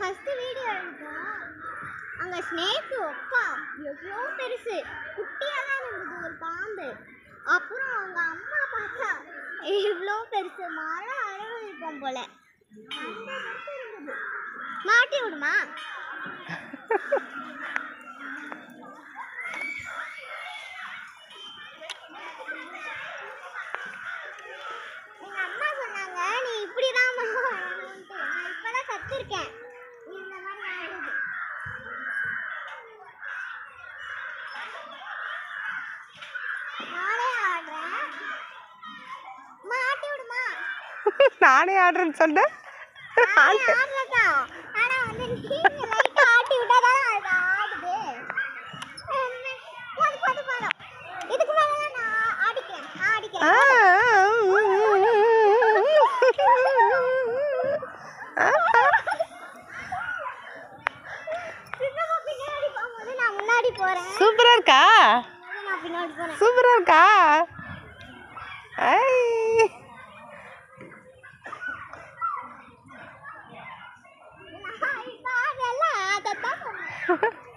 First video எடுத்தோம். அங்க snake ஒக்கா எவ்வளோ பெருசு, குட்டியா தான் இருந்தது ஒரு பாம்பு. அப்புறம் அவங்க அம்மா பார்த்தா இவ்வளோ பெருசு, மரம் அளவு இருக்கும் போல. அந்த பெருசு இருந்தது. மாட்டி விடுமா? எங்க அம்மா சொன்னாங்க நீ இப்படிதான் வரணும்ட்டு. நான் இப்பதான் கத்துருக்கேன் இந்த மாதிரி ஆடுது. நானே ஆடுறேன், மாட்டி விடுமா? நானே ஆடுறேன்னு சொன்னேன். ஆடுறதா, ஆனா வந்து நீங்க லைட்டா ஆட்டி விட்டாதான் அது ஆடுது. போது போது போதும், இதுக்கு மேல நான் ஆடிக்கிறேன். சின்னமா பின்னாடி போகும்போது நான் முன்னாடி போறேன். சூப்பரா இருக்கா? நான் பின்னாடி போறேன். சூப்பரா இருக்கா? ஐ நான் இப்ப ஆடல, அதான் சொன்னேன்.